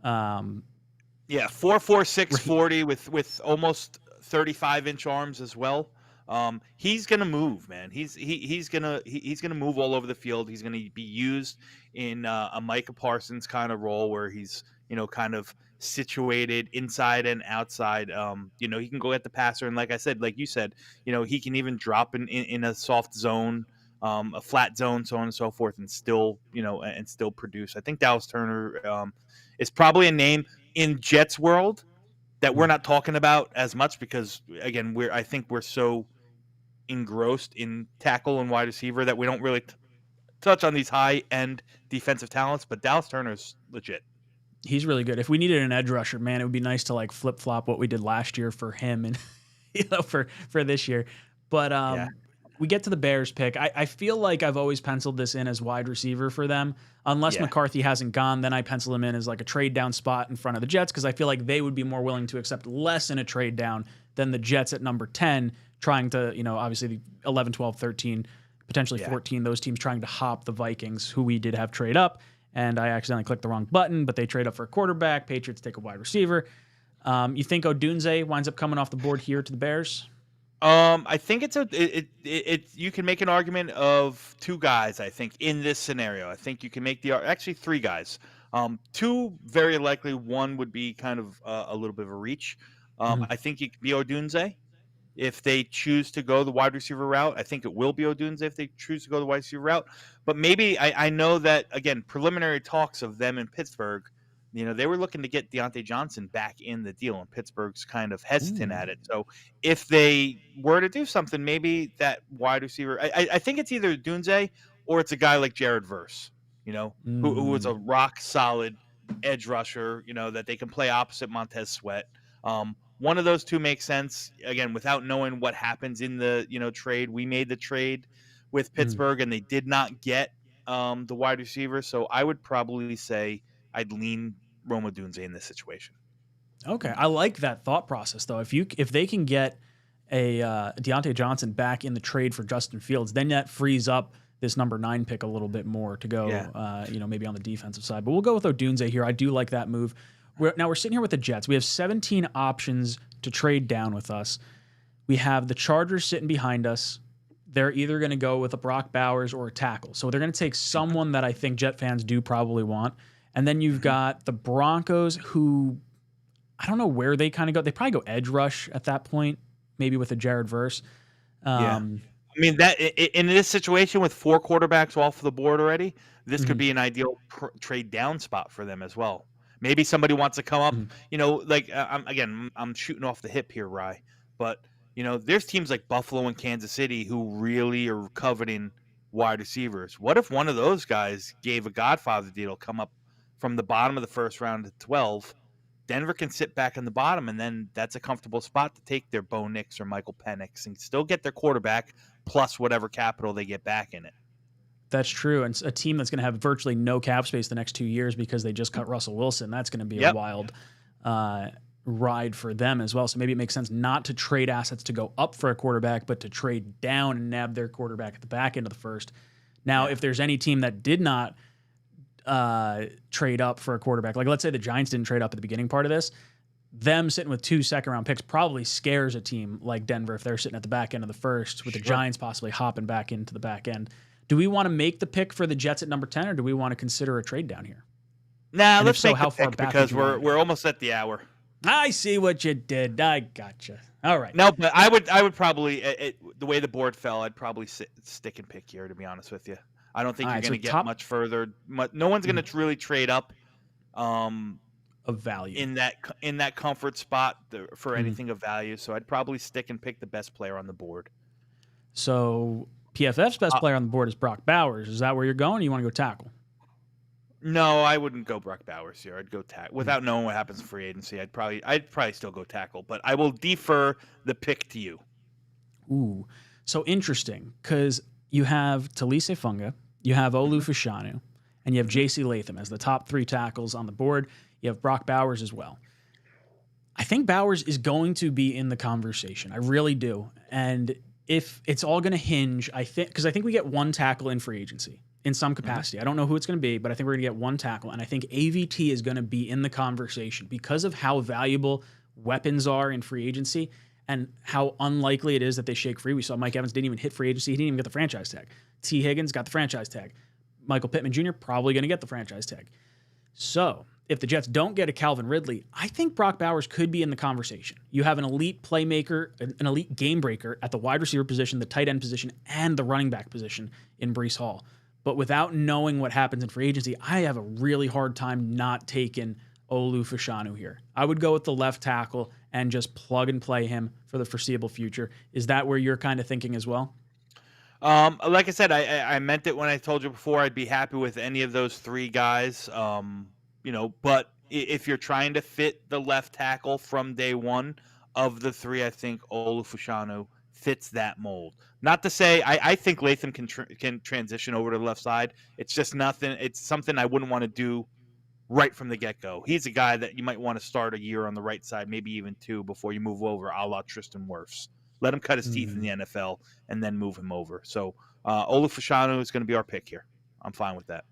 4.46 40 with almost 35-inch arms as well. He's gonna move, man. He's gonna move all over the field. He's gonna be used in a Micah Parsons kind of role where he's kind of situated inside and outside. He can go at the passer, and like you said, he can even drop in a soft zone, a flat zone, so on and so forth, and still produce. I think Dallas Turner is probably a name in Jets world that we're not talking about as much, because again, I think we're so engrossed in tackle and wide receiver that we don't really touch on these high end defensive talents. But Dallas Turner's legit. He's really good. If we needed an edge rusher, man, it would be nice to like flip flop what we did last year for him and for this year. But we get to the Bears pick. I feel like I've always penciled this in as wide receiver for them. Unless McCarthy hasn't gone, then I pencil him in as like a trade down spot in front of the Jets, because I feel like they would be more willing to accept less in a trade down than the Jets at number 10, trying to, obviously the 11, 12, 13, potentially 14, those teams trying to hop the Vikings, who we did have trade up. And I accidentally clicked the wrong button, but they trade up for a quarterback. Patriots take a wide receiver. You think Odunze winds up coming off the board here to the Bears? I think you can make an argument of two guys, I think, in this scenario. I think you can make actually three guys. Two, very likely. One would be kind of a little bit of a reach. I think it could be Odunze if they choose to go the wide receiver route. I think it will be Odunze if they choose to go the wide receiver route. But maybe I know that, again, preliminary talks of them in Pittsburgh, they were looking to get Deontay Johnson back in the deal, and Pittsburgh's kind of hesitant at it. So if they were to do something, maybe that wide receiver, I think it's either Odunze or it's a guy like Jared Verse, who was a rock solid edge rusher, that they can play opposite Montez Sweat. One of those two makes sense. Again, without knowing what happens in the trade, we made the trade with Pittsburgh, and they did not get the wide receiver. So I would probably say I'd lean Rome Odunze in this situation. Okay, I like that thought process though. If they can get a Deontay Johnson back in the trade for Justin Fields, then that frees up this number 9 pick a little bit more to go. Maybe on the defensive side. But we'll go with Odunze here. I do like that move. We're sitting here with the Jets. We have 17 options to trade down with us. We have the Chargers sitting behind us. They're either going to go with a Brock Bowers or a tackle. So they're going to take someone that I think Jet fans do probably want. And then you've got the Broncos, who I don't know where they kind of go. They probably go edge rush at that point, maybe with a Jared Verse. Yeah. Um, I mean, that in this situation with 4 quarterbacks off the board already, this could mhm, be an ideal trade down spot for them as well. Maybe somebody wants to come up, mhm. like I'm shooting off the hip here, Rye, but there's teams like Buffalo and Kansas City who really are coveting wide receivers. What if one of those guys gave a Godfather deal, come up from the bottom of the first round to 12? Denver can sit back in the bottom, and then that's a comfortable spot to take their Bo Nix or Michael Penix and still get their quarterback plus whatever capital they get back in it. That's true. And a team that's going to have virtually no cap space the next 2 years because they just cut Russell Wilson, that's going to be a Yep. wild ride for them as well. So maybe it makes sense not to trade assets to go up for a quarterback, but to trade down and nab their quarterback at the back end of the first. Now, if there's any team that did not trade up for a quarterback, like let's say the Giants didn't trade up at the beginning part of this, them sitting with 2 second-round picks probably scares a team like Denver if they're sitting at the back end of the first with the Giants possibly hopping back into the back end. Do we want to make the pick for the Jets at number 10, or do we want to consider a trade down here? Nah, And if let's so, make how the far pick back because would you want to we're go? almost at the hour. I see what you did. I gotcha. All right. No, but I would probably the way the board fell, I'd probably stick and pick here. To be honest with you, I don't think All you're right, going so to get much further. No one's going to really trade up. Of value. In that comfort spot for Mhm. anything of value. So I'd probably stick and pick the best player on the board. So PFF's best player on the board is Brock Bowers. Is that where you're going, or you want to go tackle? No, I wouldn't go Brock Bowers here. I'd go tackle. Without knowing what happens in free agency, I'd probably still go tackle, but I will defer the pick to you. Ooh. So interesting, because you have 𝐃𝐨𝐦 𝐂, you have Olu Fashanu, and you have J.C. Latham as the top 3 tackles on the board. You have Brock Bowers as well. I think Bowers is going to be in the conversation. I really do. And if it's all going to hinge, I think we get 1 tackle in free agency in some capacity. I don't know who it's going to be, but I think we're going to get 1 tackle. And I think AVT is going to be in the conversation because of how valuable weapons are in free agency and how unlikely it is that they shake free. We saw Mike Evans didn't even hit free agency. He didn't even get the franchise tag. T. Higgins got the franchise tag. Michael Pittman Jr. probably going to get the franchise tag. So if the Jets don't get a Calvin Ridley, I think Brock Bowers could be in the conversation. You have an elite playmaker, an elite game breaker at the wide receiver position, the tight end position, and the running back position in Breece Hall. But without knowing what happens in free agency, I have a really hard time not taking Olu Fashanu here. I would go with the left tackle and just plug and play him for the foreseeable future. Is that where you're kind of thinking as well? Like I said, I meant it when I told you before. I'd be happy with any of those 3 guys. But if you're trying to fit the left tackle from day one of the 3, I think Olu Fashanu fits that mold. Not to say I think Latham can transition over to the left side. It's just nothing. It's something I wouldn't want to do right from the get-go. He's a guy that you might want to start a year on the right side, maybe even 2 before you move over, a la Tristan Wirfs. Let him cut his teeth in the NFL and then move him over. So Olu Fashanu is going to be our pick here. I'm fine with that.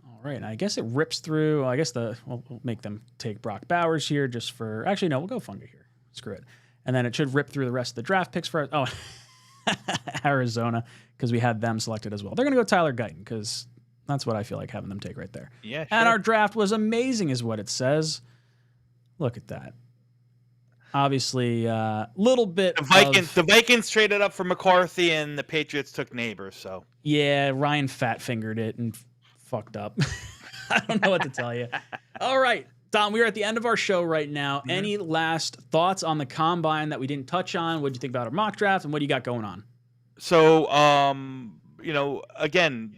All right. I guess it rips through. I guess we'll make them take Brock Bowers here just for. Actually, no, we'll go Funga here. Screw it. And then it should rip through the rest of the draft picks for. Oh, Arizona, because we had them selected as well. They're going to go Tyler Guyton because that's what I feel like having them take right there. Yeah, sure. And our draft was amazing, is what it says. Look at that. Obviously, little bit. The Vikings traded up for McCarthy, and the Patriots took Neighbors. So yeah, Ryan fat fingered it and fucked up. I don't know what to tell you. All right, Dom, we're at the end of our show right now. Any last thoughts on the combine that we didn't touch on? What do you think about our mock draft, and what do you got going on? So, again,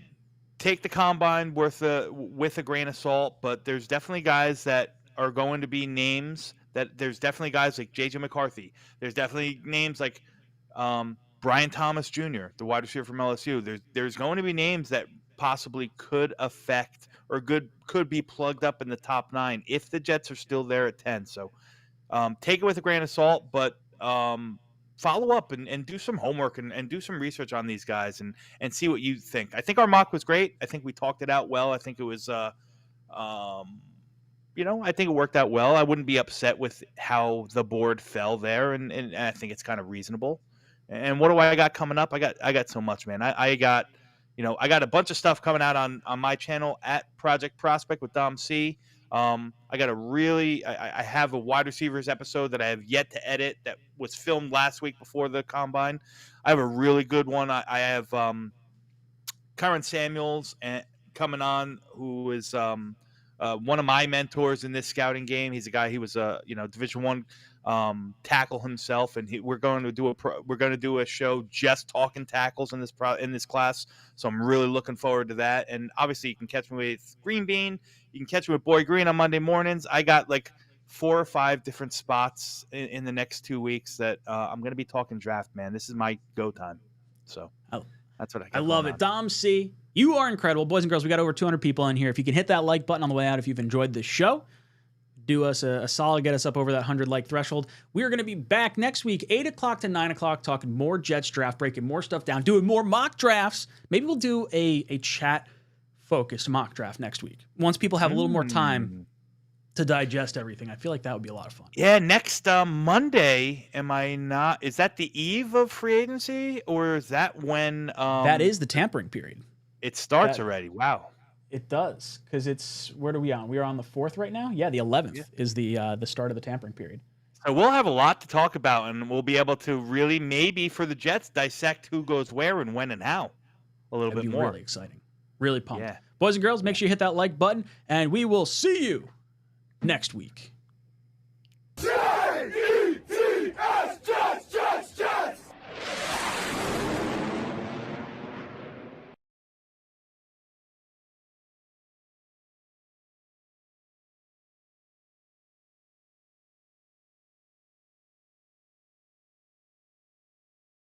take the combine with a grain of salt, but there's definitely guys that are going to be names. There's definitely guys like J.J. McCarthy. There's definitely names like Brian Thomas Jr., the wide receiver from LSU. There's going to be names that possibly could affect or could be plugged up in the top 9 if the Jets are still there at 10. So take it with a grain of salt, but follow up and do some homework and do some research on these guys and see what you think. I think our mock was great. I think we talked it out well. I think it was I think it worked out well. I wouldn't be upset with how the board fell there, and I think it's kind of reasonable. And what do I got coming up? I got so much, man. I got a bunch of stuff coming out on my channel at Project Prospect with Dom C. I got a really, I have a wide receivers episode that I have yet to edit that was filmed last week before the combine. I have a really good one. I have Current Samuels coming on, who is one of my mentors in this scouting game. He's a guy. He was a Division I tackle himself, and we're going to do a show just talking tackles in this class. So I'm really looking forward to that. And obviously, you can catch me with Green Bean. You can catch me with Boy Green on Monday mornings. I got like 4 or 5 different spots in the next 2 weeks that I'm going to be talking draft. Man, this is my go time. So. That's what I got. I love it. Dom C, you are incredible. Boys and girls, we got over 200 people in here. If you can hit that like button on the way out if you've enjoyed this show, do us a solid, get us up over that 100 like threshold. We are going to be back next week, 8 o'clock to 9 o'clock, talking more Jets draft, breaking more stuff down, doing more mock drafts. Maybe we'll do a chat-focused mock draft next week. Once people have a little more time to digest everything. I feel like that would be a lot of fun. Yeah, next Monday, is that the eve of free agency, or is that when that is the tampering period? It starts already. Wow. It does, because where are we on? We are on the 4th right now? Yeah, the 11th is the start of the tampering period. So we'll have a lot to talk about, and we'll be able to really, maybe for the Jets, dissect who goes where and when and how a little bit more. Really exciting. Really pumped. Yeah. Boys and girls, make sure you hit that like button, and we will see you next week.